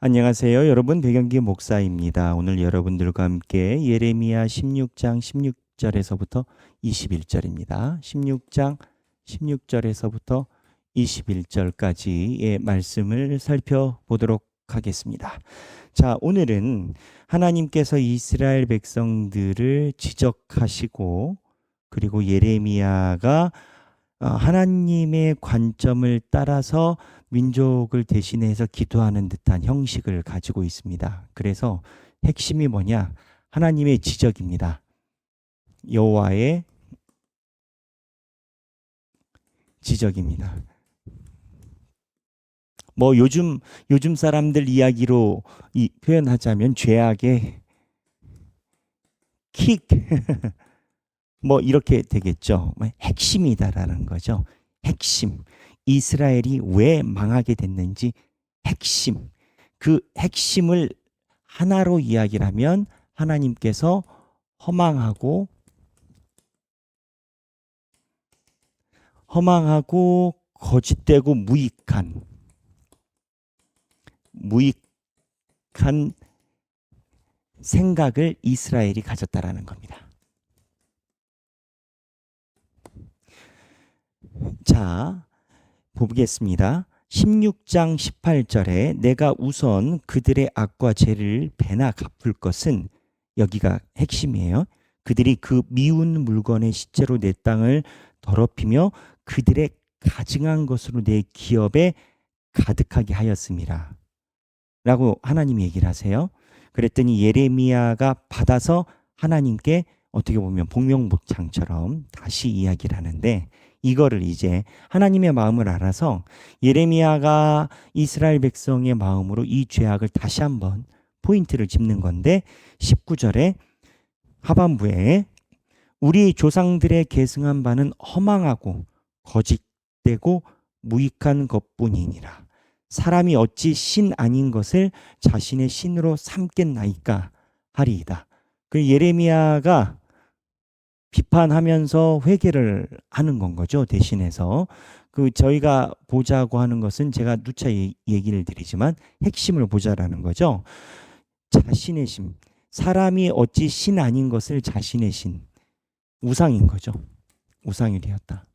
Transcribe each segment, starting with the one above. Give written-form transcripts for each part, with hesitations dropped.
안녕하세요. 여러분 배경기 목사입니다. 오늘 여러분들과 함께 예레미야 16장 16절에서부터 21절입니다. 16장 16절에서부터 21절까지의 말씀을 살펴보도록 하겠습니다. 자, 오늘은 하나님께서 이스라엘 백성들을 지적하시고 그리고 예레미야가 하나님의 관점을 따라서 민족을 대신해서 기도하는 듯한 형식을 가지고 있습니다. 그래서 핵심이 뭐냐? 하나님의 지적입니다. 여호와의 지적입니다. 뭐 요즘 사람들 이야기로 표현하자면 죄악의 킥 뭐 이렇게 되겠죠. 핵심이다라는 거죠. 핵심. 이스라엘이 왜 망하게 됐는지 핵심. 그 핵심을 하나로 이야기를 하면 하나님께서 허망하고 거짓되고 무익한 생각을 이스라엘이 가졌다라는 겁니다. 자, 보겠습니다. 16장 18절에 내가 우선 그들의 악과 죄를 배나 갚을 것은, 여기가 핵심이에요. 그들이 그 미운 물건의 시체로 내 땅을 더럽히며 그들의 가증한 것으로 내 기업에 가득하게 하였습니다. 라고 하나님이 얘기를 하세요. 그랬더니 예레미야가 받아서 하나님께 어떻게 보면 복명복창처럼 다시 이야기를 하는데, 이거를 이제 하나님의 마음을 알아서 예레미야가 이스라엘 백성의 마음으로 이 죄악을 다시 한번 포인트를 짚는 건데, 19절에 하반부에 우리 조상들의 계승한 바는 허망하고 거짓되고 무익한 것뿐이니라. 사람이 어찌 신 아닌 것을 자신의 신으로 삼겠나이까 하리이다. 그 예레미야가 비판하면서 회개를 하는 건 거죠. 대신해서 저희가 보자고 하는 것은, 제가 누차 얘기를 드리지만 핵심을 보자라는 거죠. 자신의 신. 사람이 어찌 신 아닌 것을 자신의 신. 우상인 거죠. 우상이 되었다.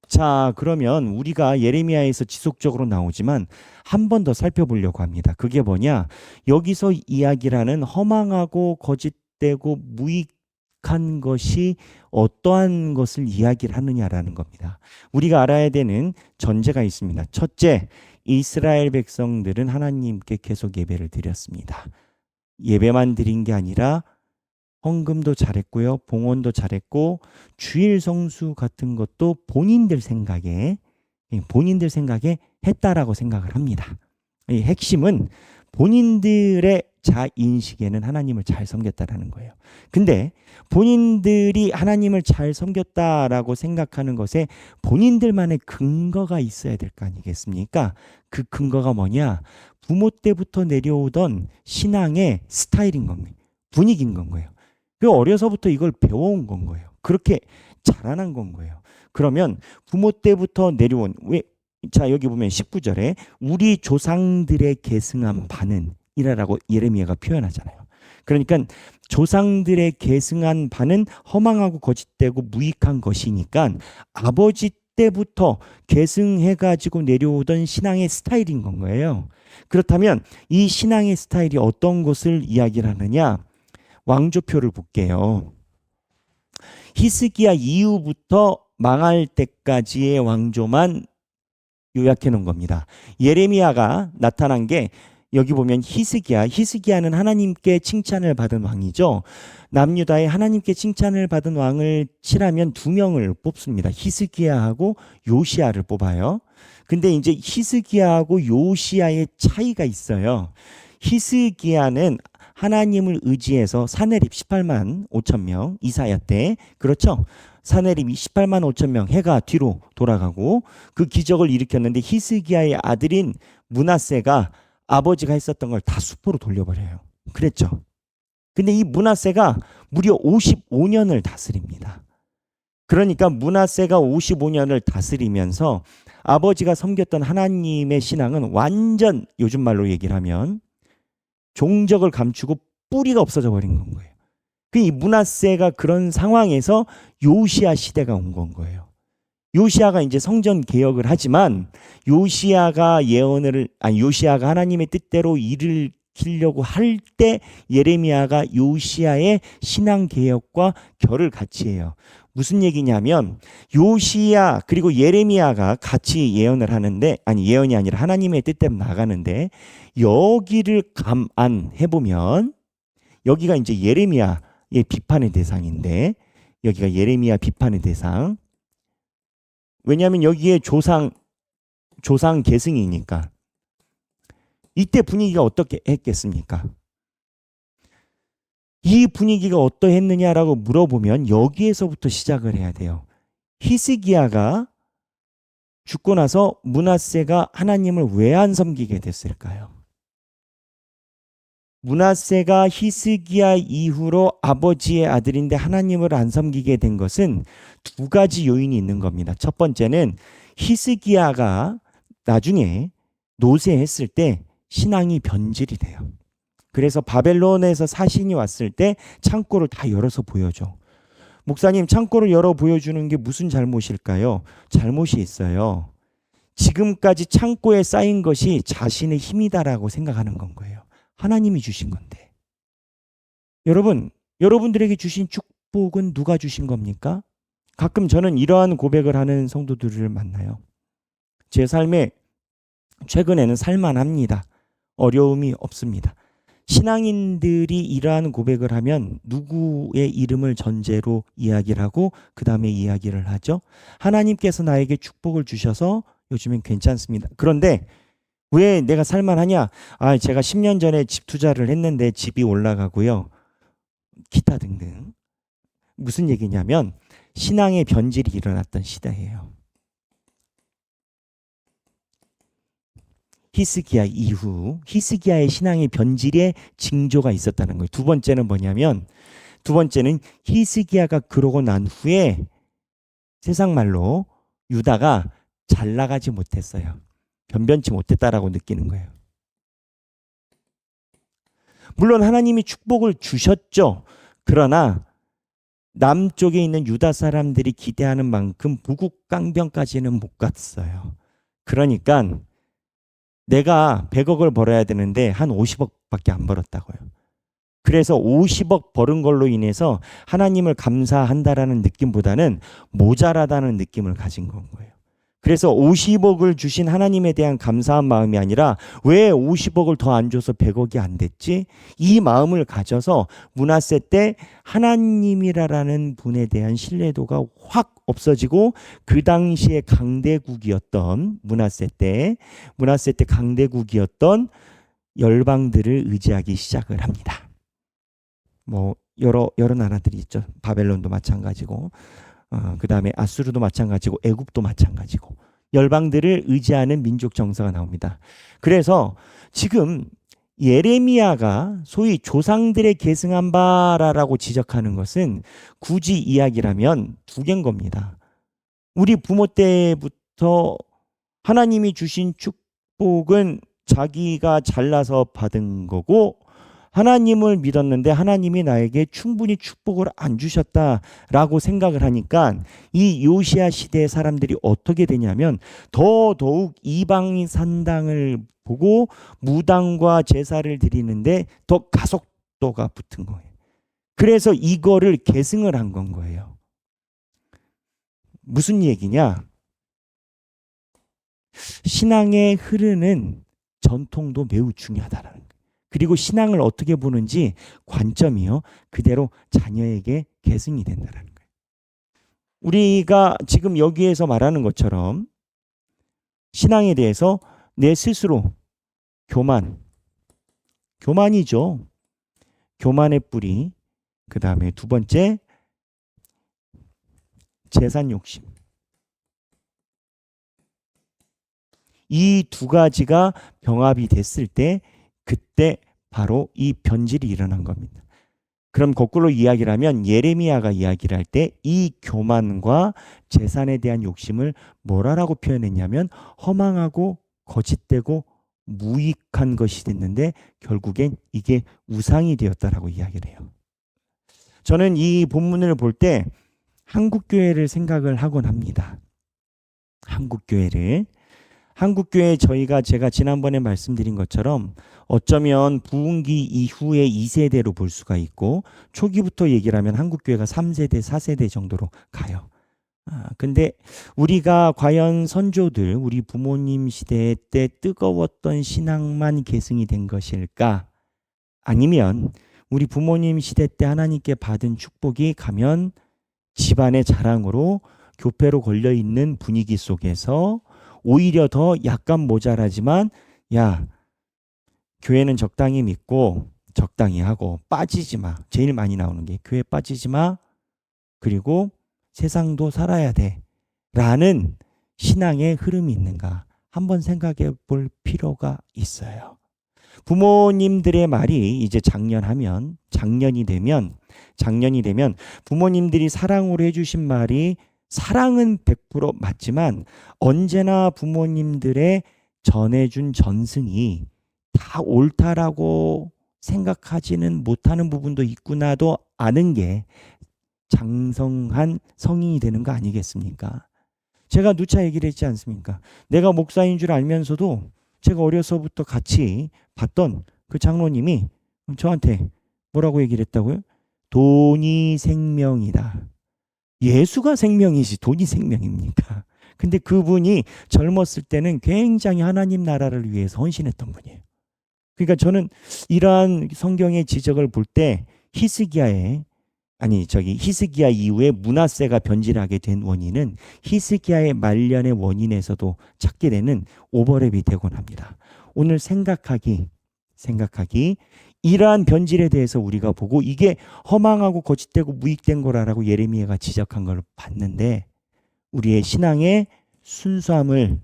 자, 그러면 우리가 예레미야에서 지속적으로 나오지만 한 번 더 살펴보려고 합니다. 그게 뭐냐? 여기서 이야기를 하는 허망하고 거짓되고 무익한 것이 어떠한 것을 이야기를 하느냐라는 겁니다. 우리가 알아야 되는 전제가 있습니다. 첫째, 이스라엘 백성들은 하나님께 계속 예배를 드렸습니다. 예배만 드린 게 아니라 헌금도 잘했고요. 봉헌도 잘했고, 주일 성수 같은 것도 본인들 생각에 했다라고 생각을 합니다. 이 핵심은 본인들의 자인식에는 하나님을 잘 섬겼다라는 거예요. 근데 본인들이 하나님을 잘 섬겼다라고 생각하는 것에 본인들만의 근거가 있어야 될 거 아니겠습니까? 그 근거가 뭐냐? 부모 때부터 내려오던 신앙의 스타일인 겁니다. 분위기인 건 거예요. 어려서부터 이걸 배워온 건 거예요. 그렇게 자라난 건 거예요. 그러면 부모 때부터 내려온, 자, 여기 보면 19절에 우리 조상들의 계승한 바는 이라라고 예레미야가 표현하잖아요. 그러니까 조상들의 계승한 바는 허망하고 거짓되고 무익한 것이니까 아버지 때부터 계승해가지고 내려오던 신앙의 스타일인 건 거예요. 그렇다면 이 신앙의 스타일이 어떤 것을 이야기를 하느냐? 왕조표를 볼게요. 히스기야 이후부터 망할 때까지의 왕조만 요약해 놓은 겁니다. 예레미야가 나타난 게, 여기 보면 히스기야는 하나님께 칭찬을 받은 왕이죠. 남유다에 하나님께 칭찬을 받은 왕을 칠하면 두 명을 뽑습니다. 히스기야하고 요시야를 뽑아요. 근데 이제 히스기야하고 요시야의 차이가 있어요. 히스기야는 하나님을 의지해서 사내립 18만 5천 명, 이사야 때, 그렇죠? 사내립이 18만 5천 명, 해가 뒤로 돌아가고 그 기적을 일으켰는데, 히스기야의 아들인 므낫세가 아버지가 했었던 걸 다 수포로 돌려버려요. 그랬죠? 근데 이 므낫세가 무려 55년을 다스립니다. 그러니까 므낫세가 55년을 다스리면서 아버지가 섬겼던 하나님의 신앙은 완전 요즘 말로 얘기를 하면 종적을 감추고 뿌리가 없어져 버린 건 거예요. 이 므낫세가 그런 상황에서 요시야 시대가 온 건 거예요. 요시야가 이제 성전 개혁을 하지만 요시야가 하나님의 뜻대로 일을 키려고 할 때 예레미야가 요시야의 신앙 개혁과 결을 같이 해요. 무슨 얘기냐면 요시야 그리고 예레미야가 같이 예언을 하는데 예언이 아니라 하나님의 뜻대로 나가는데 여기를 감안해 보면 여기가 이제 예레미야의 비판의 대상인데 여기가 예레미야 비판의 대상. 왜냐하면 여기에 조상 계승이니까. 이때 분위기가 어떻게 했겠습니까? 이 분위기가 어떠했느냐라고 물어보면 여기에서부터 시작을 해야 돼요. 히스기야가 죽고 나서 므낫세가 하나님을 왜 안 섬기게 됐을까요? 므낫세가 히스기야 이후로 아버지의 아들인데 하나님을 안 섬기게 된 것은 두 가지 요인이 있는 겁니다. 첫 번째는 히스기야가 나중에 노쇠했을 때 신앙이 변질이 돼요. 그래서 바벨론에서 사신이 왔을 때 창고를 다 열어서 보여줘. 목사님, 창고를 열어 보여주는 게 무슨 잘못일까요? 잘못이 있어요. 지금까지 창고에 쌓인 것이 자신의 힘이다라고 생각하는 건 거예요. 하나님이 주신 건데. 여러분들에게 주신 축복은 누가 주신 겁니까? 가끔 저는 이러한 고백을 하는 성도들을 만나요. 제 삶에 최근에는 살만합니다. 어려움이 없습니다. 신앙인들이 이러한 고백을 하면 누구의 이름을 전제로 이야기를 하고 그 다음에 이야기를 하죠. 하나님께서 나에게 축복을 주셔서 요즘엔 괜찮습니다. 그런데 왜 내가 살만하냐? 제가 10년 전에 집 투자를 했는데 집이 올라가고요. 기타 등등. 무슨 얘기냐면 신앙의 변질이 일어났던 시대예요. 히스기야 이후 히스기야의 신앙의 변질의 징조가 있었다는 거예요. 두 번째는 뭐냐면 히스기야가 그러고 난 후에 세상 말로 유다가 잘 나가지 못했어요. 변변치 못했다라고 느끼는 거예요. 물론 하나님이 축복을 주셨죠. 그러나 남쪽에 있는 유다 사람들이 기대하는 만큼 부국 강변까지는 못 갔어요. 그러니까 내가 100억을 벌어야 되는데 한 50억밖에 안 벌었다고요. 그래서 50억 벌은 걸로 인해서 하나님을 감사한다라는 느낌보다는 모자라다는 느낌을 가진 건 거예요. 그래서 50억을 주신 하나님에 대한 감사한 마음이 아니라 왜 50억을 더 안 줘서 100억이 안 됐지? 이 마음을 가져서 므낫세 때 하나님이라는 분에 대한 신뢰도가 확 없어지고 그 당시에 강대국이었던 므낫세 때 강대국이었던 열방들을 의지하기 시작을 합니다. 뭐 여러 나라들이 있죠. 바벨론도 마찬가지고 그 다음에 아수르도 마찬가지고 애굽도 마찬가지고 열방들을 의지하는 민족 정서가 나옵니다. 그래서 지금 예레미야가 소위 조상들의 계승한 바라라고 지적하는 것은 굳이 이야기라면 두 개인 겁니다. 우리 부모 때부터 하나님이 주신 축복은 자기가 잘나서 받은 거고 하나님을 믿었는데 하나님이 나에게 충분히 축복을 안 주셨다라고 생각을 하니까 이 요시야 시대의 사람들이 어떻게 되냐면 더더욱 이방 산당을 보고 무당과 제사를 드리는데 더 가속도가 붙은 거예요. 그래서 이거를 계승을 한 건 거예요. 무슨 얘기냐? 신앙에 흐르는 전통도 매우 중요하다라는 거예요. 그리고 신앙을 어떻게 보는지 관점이요. 그대로 자녀에게 계승이 된다는 거예요. 우리가 지금 여기에서 말하는 것처럼 신앙에 대해서 내 스스로 교만이죠. 교만의 뿌리. 그 다음에 두 번째 재산 욕심. 이 두 가지가 병합이 됐을 때 그때 바로 이 변질이 일어난 겁니다. 그럼 거꾸로 이야기를 하면 예레미야가 이야기를 할 때 이 교만과 재산에 대한 욕심을 뭐라고 표현했냐면 허망하고 거짓되고 무익한 것이 됐는데 결국엔 이게 우상이 되었다라고 이야기를 해요. 저는 이 본문을 볼 때 한국교회를 생각을 하곤 합니다. 한국교회 제가 지난번에 말씀드린 것처럼 어쩌면 부흥기 이후의 2세대로 볼 수가 있고 초기부터 얘기를 하면 한국교회가 3세대, 4세대 정도로 가요. 근데 우리가 과연 선조들, 우리 부모님 시대 때 뜨거웠던 신앙만 계승이 된 것일까? 아니면 우리 부모님 시대 때 하나님께 받은 축복이 가면 집안의 자랑으로 교회로 걸려있는 분위기 속에서 오히려 더 약간 모자라지만 야, 교회는 적당히 믿고 적당히 하고 빠지지 마. 제일 많이 나오는 게 교회 빠지지 마. 그리고 세상도 살아야 돼. 라는 신앙의 흐름이 있는가 한번 생각해 볼 필요가 있어요. 부모님들의 말이 이제 작년이 되면 부모님들이 사랑으로 해주신 말이 사랑은 100% 맞지만 언제나 부모님들의 전해준 전승이 다 옳다라고 생각하지는 못하는 부분도 있구나도 아는 게 장성한 성인이 되는 거 아니겠습니까? 제가 누차 얘기를 했지 않습니까? 내가 목사인 줄 알면서도 제가 어려서부터 같이 봤던 그 장로님이 저한테 뭐라고 얘기를 했다고요? 돈이 생명이다. 예수가 생명이지 돈이 생명입니까? 근데 그분이 젊었을 때는 굉장히 하나님 나라를 위해서 헌신했던 분이에요. 그러니까 저는 이러한 성경의 지적을 볼 때 히스기야 이후에 므낫세가 변질하게 된 원인은 히스기야의 말년의 원인에서도 찾게 되는 오버랩이 되곤 합니다. 오늘 생각하기 이러한 변질에 대해서 우리가 보고 이게 허망하고 거짓되고 무익된 거라고 예레미야가 지적한 걸 봤는데 우리의 신앙의 순수함을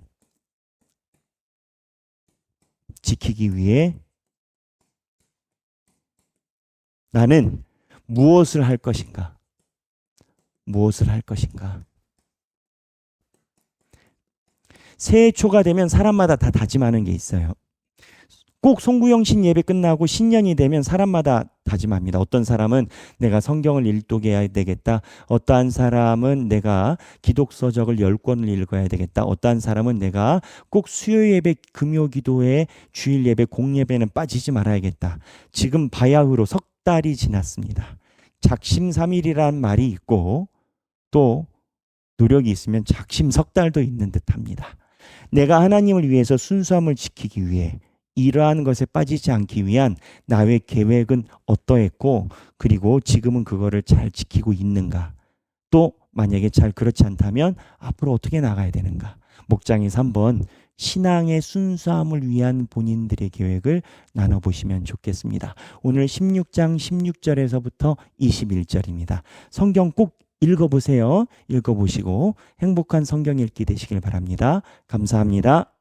지키기 위해 나는 무엇을 할 것인가? 새해 초가 되면 사람마다 다 다짐하는 게 있어요. 꼭 송구영신 예배 끝나고 신년이 되면 사람마다 다짐합니다. 어떤 사람은 내가 성경을 읽독해야 되겠다. 어떠한 사람은 내가 기독서적을 10권을 읽어야 되겠다. 어떠한 사람은 내가 꼭 수요 예배, 금요 기도회, 주일 예배, 공예배는 빠지지 말아야겠다. 지금 바야흐로 석 달이 지났습니다. 작심삼일이란 말이 있고 또 노력이 있으면 작심석달도 있는 듯합니다. 내가 하나님을 위해서 순수함을 지키기 위해 이러한 것에 빠지지 않기 위한 나의 계획은 어떠했고 그리고 지금은 그거를 잘 지키고 있는가? 또 만약에 잘 그렇지 않다면 앞으로 어떻게 나가야 되는가? 목장에서 한번 신앙의 순수함을 위한 본인들의 계획을 나눠보시면 좋겠습니다. 오늘 16장 16절에서부터 21절입니다. 성경 꼭 읽어보세요. 읽어보시고 행복한 성경 읽기 되시길 바랍니다. 감사합니다.